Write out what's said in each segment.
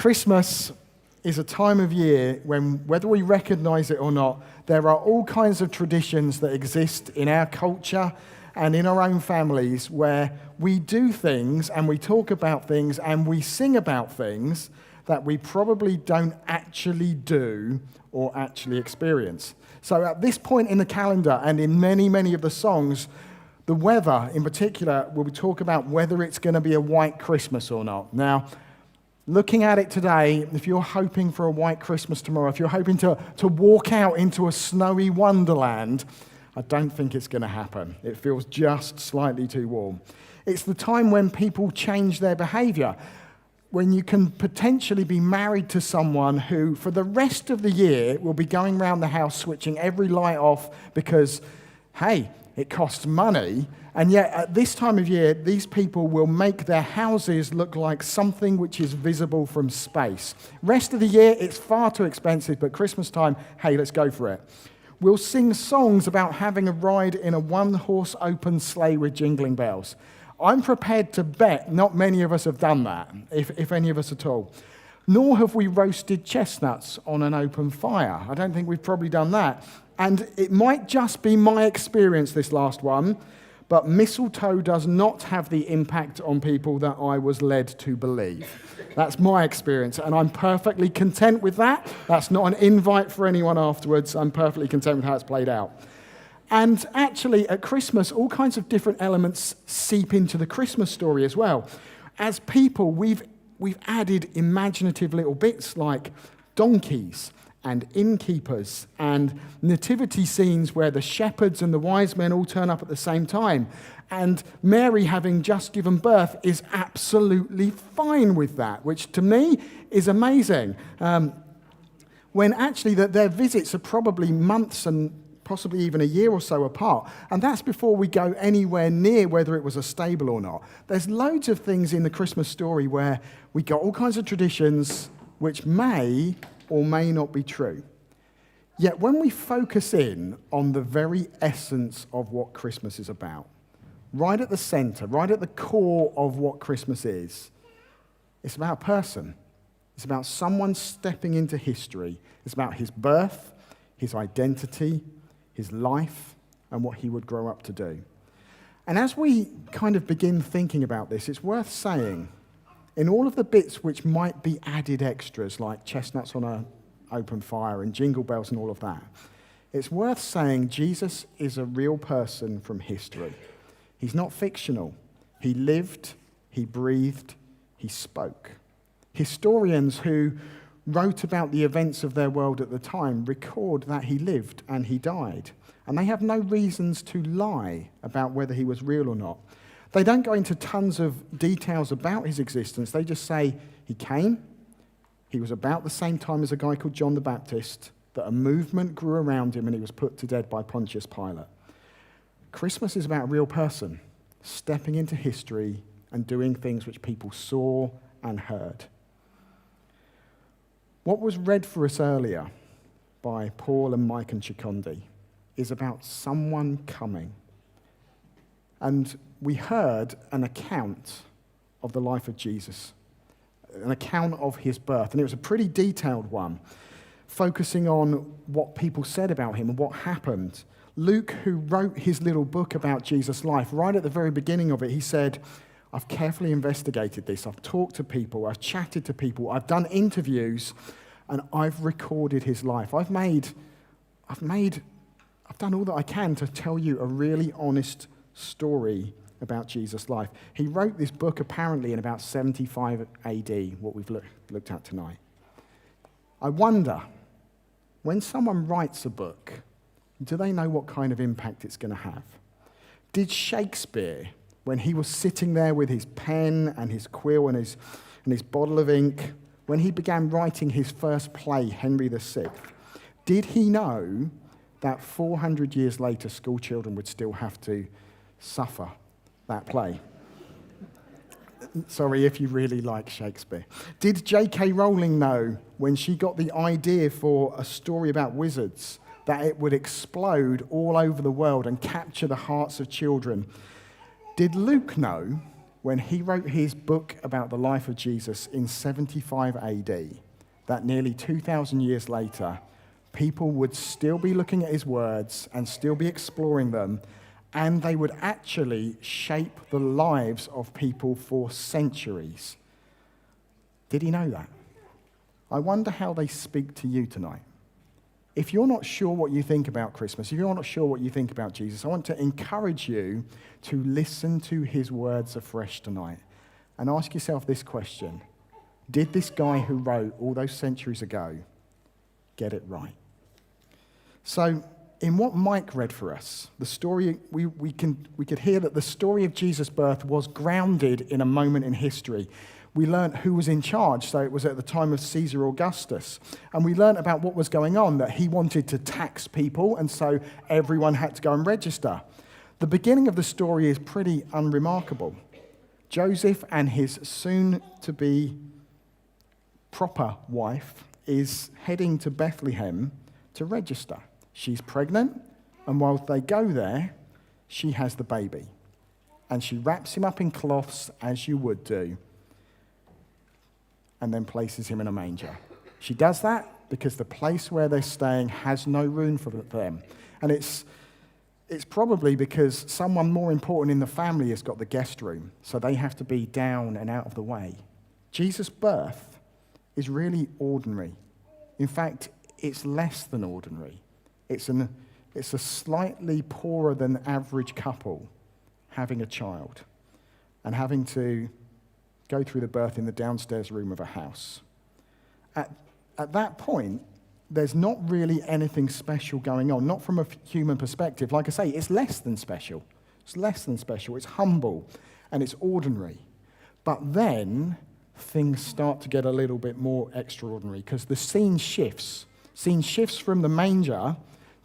Christmas is a time of year when, whether we recognize it or not, there are all kinds of traditions that exist in our culture and in our own families where we do things and we talk about things and we sing about things that we probably don't actually do or actually experience. So at this point in the calendar and in many, many of the songs, the weather in particular, we talk about whether it's going to be a white Christmas or not. Now, looking at it today, if you're hoping for a white Christmas tomorrow, if you're hoping to walk out into a snowy wonderland, I don't think it's going to happen. It feels just slightly too warm. It's the time when people change their behavior, when you can potentially be married to someone who, for the rest of the year, will be going around the house switching every light off because, hey, it costs money. And yet, at this time of year, these people will make their houses look like something which is visible from space. Rest of the year, it's far too expensive, but Christmas time, hey, let's go for it. We'll sing songs about having a ride in a one-horse open sleigh with jingling bells. I'm prepared to bet not many of us have done that, if any of us at all. Nor have we roasted chestnuts on an open fire. I don't think we've probably done that. And it might just be my experience, this last one, but mistletoe does not have the impact on people that I was led to believe. That's my experience, and I'm perfectly content with that. That's not an invite for anyone afterwards. I'm perfectly content with how it's played out. And actually, at Christmas, all kinds of different elements seep into the Christmas story as well. As people, we've added imaginative little bits like donkeys and innkeepers and nativity scenes where the shepherds and the wise men all turn up at the same time. And Mary, having just given birth, is absolutely fine with that, which to me is amazing. When actually their visits are probably months and possibly even a year or so apart. And that's before we go anywhere near whether it was a stable or not. There's loads of things in the Christmas story where we got all kinds of traditions which may or may not be true. Yet when we focus in on the very essence of what Christmas is about, right at the center, right at the core of what Christmas is, it's about a person. It's about someone stepping into history. It's about his birth, his identity, his life, and what he would grow up to do. And as we kind of begin thinking about this, it's worth saying, in all of the bits which might be added extras, like chestnuts on an open fire and jingle bells and all of that, it's worth saying Jesus is a real person from history. He's not fictional. He lived, he breathed, he spoke. Historians who wrote about the events of their world at the time record that he lived and he died. And they have no reasons to lie about whether he was real or not. They don't go into tons of details about his existence. They just say he came, he was about the same time as a guy called John the Baptist, that a movement grew around him and he was put to death by Pontius Pilate. Christmas is about a real person stepping into history and doing things which people saw and heard. What was read for us earlier by Paul and Mike and Chikondi is about someone coming. And we heard an account of the life of Jesus, an account of his birth, and it was a pretty detailed one, focusing on what people said about him and what happened. Luke, who wrote his little book about Jesus' life, right at the very beginning of it, he said, I've carefully investigated this. I've talked to people. I've chatted to people. I've done interviews, and I've recorded his life. I've done all that I can to tell you a really honest story about Jesus' life. He wrote this book apparently in about 75 AD, what we've looked at tonight. I wonder, when someone writes a book, do they know what kind of impact it's going to have? Did Shakespeare, when he was sitting there with his pen and his quill and his bottle of ink, when he began writing his first play, Henry VI, did he know that 400 years later school children would still have to suffer that play? Sorry if you really like Shakespeare. Did J.K. Rowling know when she got the idea for a story about wizards that it would explode all over the world and capture the hearts of children? Did Luke know when he wrote his book about the life of Jesus in 75 AD, that nearly 2,000 years later, people would still be looking at his words and still be exploring them, and they would actually shape the lives of people for centuries. Did he know that? I wonder how they speak to you tonight. If you're not sure what you think about Christmas, if you're not sure what you think about Jesus, I want to encourage you to listen to his words afresh tonight and ask yourself this question. Did this guy who wrote all those centuries ago get it right? So, in what Mike read for us, the story we could hear that the story of Jesus' birth was grounded in a moment in history. We learnt who was in charge, so it was at the time of Caesar Augustus. And we learnt about what was going on, that he wanted to tax people, and so everyone had to go and register. The beginning of the story is pretty unremarkable. Joseph and his soon-to-be proper wife is heading to Bethlehem to register. She's pregnant, and while they go there, she has the baby. And she wraps him up in cloths, as you would do, and then places him in a manger. She does that because the place where they're staying has no room for them. And it's probably because someone more important in the family has got the guest room, so they have to be down and out of the way. Jesus' birth is really ordinary. In fact, it's less than ordinary. It's a slightly poorer than average couple having a child and having to go through the birth in the downstairs room of a house. At that point, there's not really anything special going on, not from a human perspective. Like I say, it's less than special. It's less than special. It's humble and it's ordinary. But then things start to get a little bit more extraordinary because the scene shifts. Scene shifts from the manger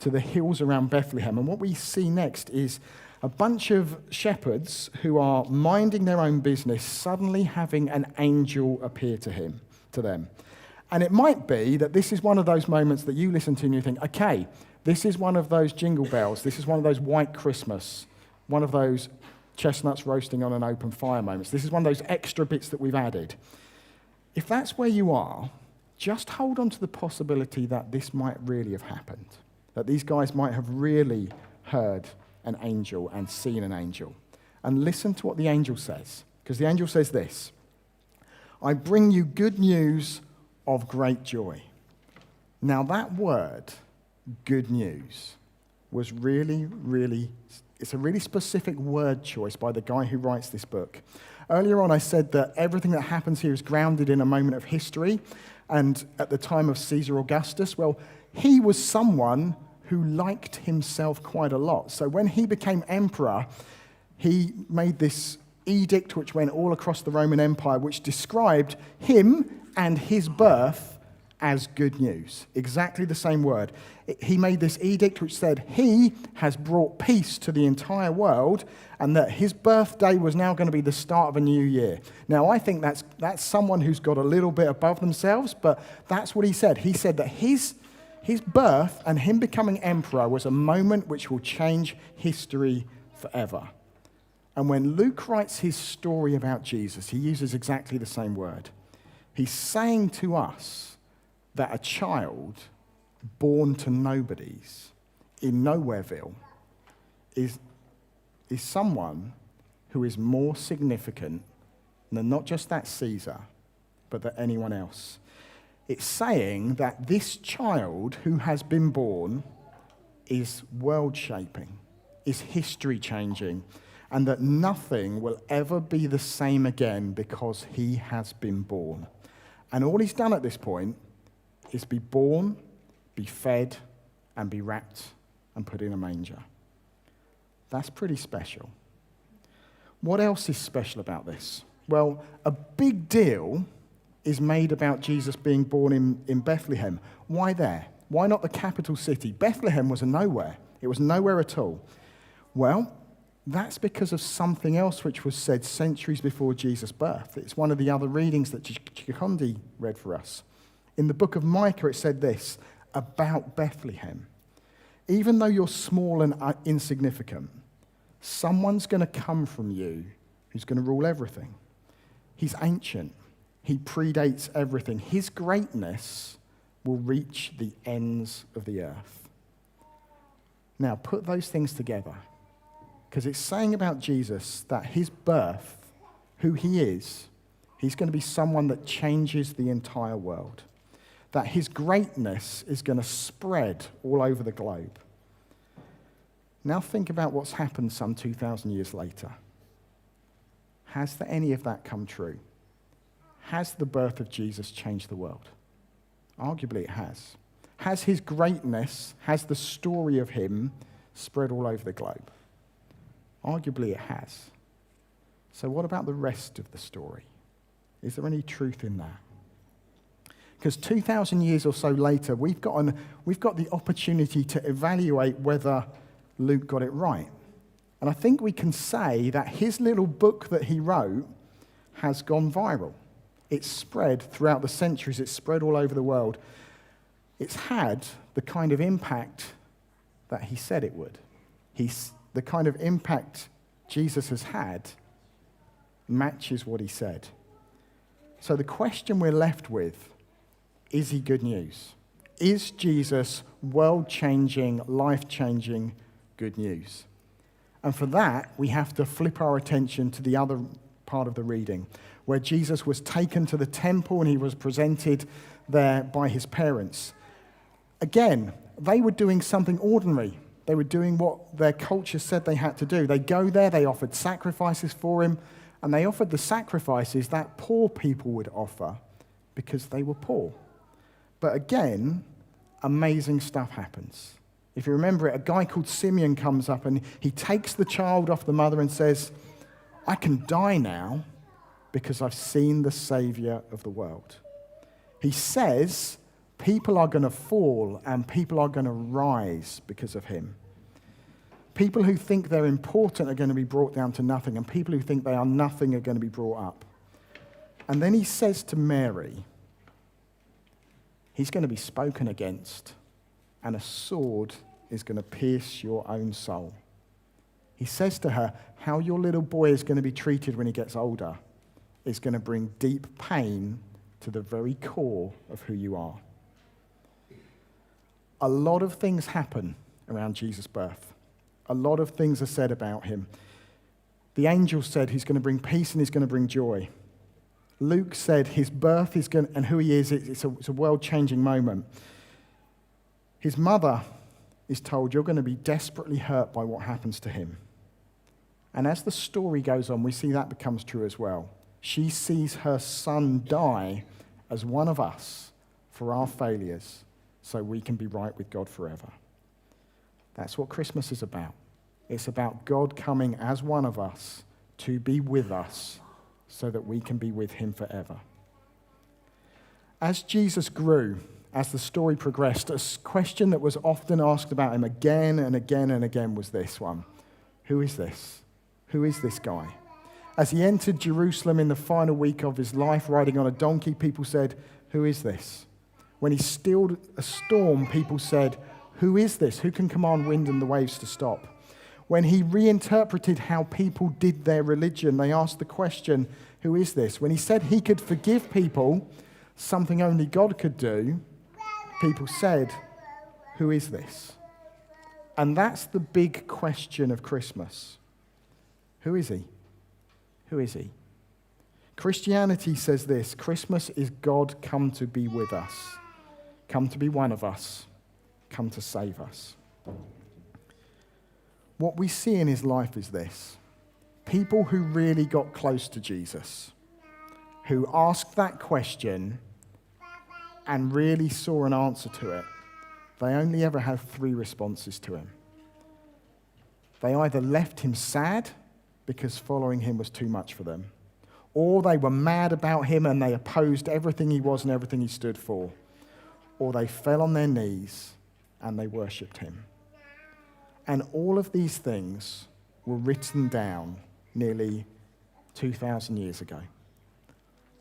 to the hills around Bethlehem. And what we see next is a bunch of shepherds who are minding their own business suddenly having an angel appear to them. And it might be that this is one of those moments that you listen to and you think, okay, this is one of those jingle bells, this is one of those white Christmas, one of those chestnuts roasting on an open fire moments. This is one of those extra bits that we've added. If that's where you are, just hold on to the possibility that this might really have happened, that these guys might have really heard an angel and seen an angel. And listen to what the angel says, because the angel says this: I bring you good news of great joy. Now that word, good news, was it's a really specific word choice by the guy who writes this book. Earlier on I said that everything that happens here is grounded in a moment of history, and at the time of Caesar Augustus, well, he was someone who liked himself quite a lot. So when he became emperor, he made this edict which went all across the Roman Empire, which described him and his birth as good news. Exactly the same word. He made this edict which said he has brought peace to the entire world and that his birthday was now going to be the start of a new year. Now, I think that's someone who's got a little bit above themselves, but that's what he said. He said that his birth and him becoming emperor was a moment which will change history forever. And when Luke writes his story about Jesus, he uses exactly the same word. He's saying to us that a child born to nobodies in Nowhereville is someone who is more significant than not just that Caesar, but that anyone else. It's saying that this child who has been born is world-shaping, is history-changing, and that nothing will ever be the same again because he has been born. And all he's done at this point is be born, be fed, and be wrapped and put in a manger. That's pretty special. What else is special about this? Well, a big deal is made about Jesus being born in Bethlehem. Why there? Why not the capital city? Bethlehem was a nowhere. It was nowhere at all. Well, that's because of something else which was said centuries before Jesus' birth. It's one of the other readings that Chikondi read for us. In the book of Micah, it said this about Bethlehem. Even though you're small and insignificant, someone's going to come from you who's going to rule everything. He's ancient. He predates everything. His greatness will reach the ends of the earth. Now, put those things together, because it's saying about Jesus that his birth, who he is, he's going to be someone that changes the entire world. That his greatness is going to spread all over the globe. Now think about what's happened some 2,000 years later. Has any of that come true? Has the birth of Jesus changed the world? Arguably it has. Has his greatness, has the story of him spread all over the globe? Arguably it has. So what about the rest of the story? Is there any truth in that? Because 2,000 years or so later, we've got the opportunity to evaluate whether Luke got it right. And I think we can say that his little book that he wrote has gone viral. It's spread throughout the centuries. It's spread all over the world. It's had the kind of impact that he said it would. The kind of impact Jesus has had matches what he said. So the question we're left with, is he good news? Is Jesus world-changing, life-changing good news? And for that, we have to flip our attention to the other part of the reading, where Jesus was taken to the temple and he was presented there by his parents. Again, they were doing something ordinary. They were doing what their culture said they had to do. They go there, they offered sacrifices for him, and they offered the sacrifices that poor people would offer because they were poor. But again, amazing stuff happens. If you remember it, a guy called Simeon comes up and he takes the child off the mother and says, I can die now because I've seen the Savior of the world. He says people are going to fall and people are going to rise because of him. People who think they're important are going to be brought down to nothing, and people who think they are nothing are going to be brought up. And then he says to Mary, he's going to be spoken against, and a sword is going to pierce your own soul. He says to her, how your little boy is going to be treated when he gets older is going to bring deep pain to the very core of who you are. A lot of things happen around Jesus' birth. A lot of things are said about him. The angel said he's going to bring peace and he's going to bring joy. Luke said his birth is going, and who he is, it's a world-changing moment. His mother is told, you're going to be desperately hurt by what happens to him. And as the story goes on, we see that becomes true as well. She sees her son die as one of us for our failures so we can be right with God forever. That's what Christmas is about. It's about God coming as one of us to be with us so that we can be with him forever. As Jesus grew, as the story progressed, a question that was often asked about him again and again and again was this one. Who is this? Who is this guy? As he entered Jerusalem in the final week of his life, riding on a donkey, people said, who is this? When he stilled a storm, people said, who is this? Who can command wind and the waves to stop? When he reinterpreted how people did their religion, they asked the question, who is this? When he said he could forgive people, something only God could do, people said, who is this? And that's the big question of Christmas. Who is he? Who is he? Christianity says this: Christmas is God come to be with us, come to be one of us, come to save us. What we see in his life is this: people who really got close to Jesus, who asked that question and really saw an answer to it, they only ever had three responses to him. They either left him sad because following him was too much for them, or they were mad about him and they opposed everything he was and everything he stood for, or they fell on their knees and they worshipped him. And all of these things were written down nearly 2,000 years ago.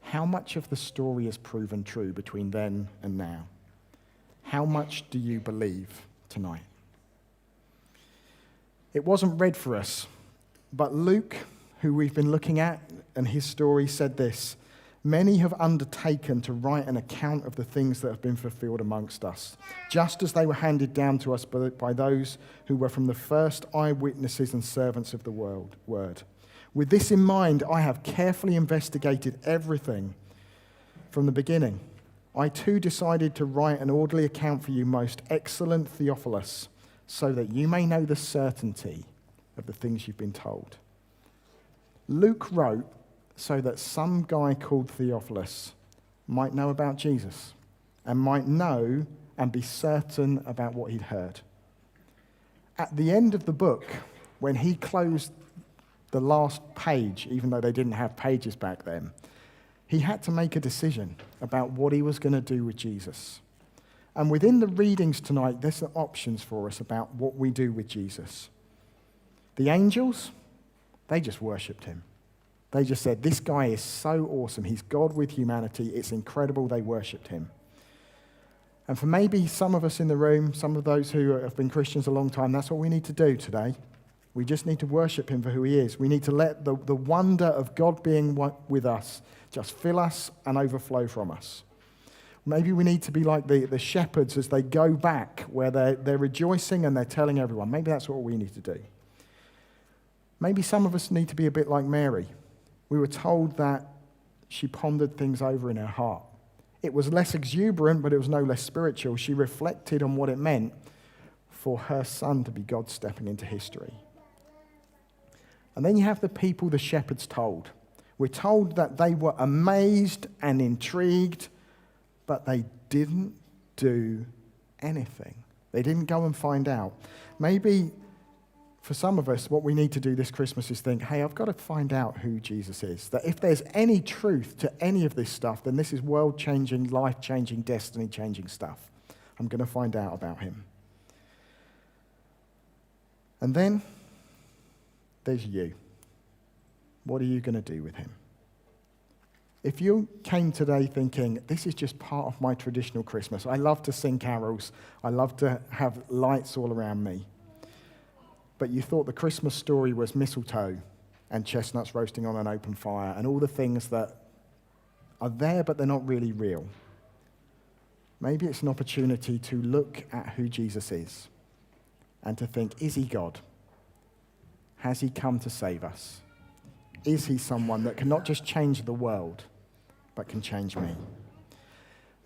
How much of the story has proven true between then and now? How much do you believe tonight? It wasn't read for us, but Luke, who we've been looking at, and his story said this: "Many have undertaken to write an account of the things that have been fulfilled amongst us, just as they were handed down to us by those who were from the first eyewitnesses and servants of the word. With this in mind, I have carefully investigated everything from the beginning. I too decided to write an orderly account for you, most excellent Theophilus, so that you may know the certainty of the things you've been told." Luke wrote so that some guy called Theophilus might know about Jesus and might know and be certain about what he'd heard. At the end of the book, when he closed the last page, even though they didn't have pages back then, he had to make a decision about what he was going to do with Jesus. And within the readings tonight, there's some options for us about what we do with Jesus. The angels, they just worshipped him. They just said, "This guy is so awesome. He's God with humanity. It's incredible." They worshipped him. And for maybe some of us in the room, some of those who have been Christians a long time, that's what we need to do today. We just need to worship him for who he is. We need to let the wonder of God being with us just fill us and overflow from us. Maybe we need to be like the shepherds as they go back, where they're rejoicing and they're telling everyone. Maybe that's what we need to do. Maybe some of us need to be a bit like Mary. We were told that she pondered things over in her heart. It was less exuberant, but it was no less spiritual. She reflected on what it meant for her son to be God stepping into history. And then you have the people the shepherds told. We're told that they were amazed and intrigued, but they didn't do anything. They didn't go and find out. Maybe for some of us, what we need to do this Christmas is think, hey, I've got to find out who Jesus is. That if there's any truth to any of this stuff, then this is world-changing, life-changing, destiny-changing stuff. I'm going to find out about him. And then there's you. What are you going to do with him? If you came today thinking, this is just part of my traditional Christmas, I love to sing carols, I love to have lights all around me, but you thought the Christmas story was mistletoe and chestnuts roasting on an open fire and all the things that are there but they're not really real, maybe it's an opportunity to look at who Jesus is and to think, is he God? Has he come to save us? Is he someone that can not just change the world, but can change me?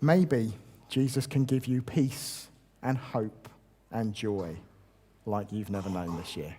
Maybe Jesus can give you peace and hope and joy like you've never known this year.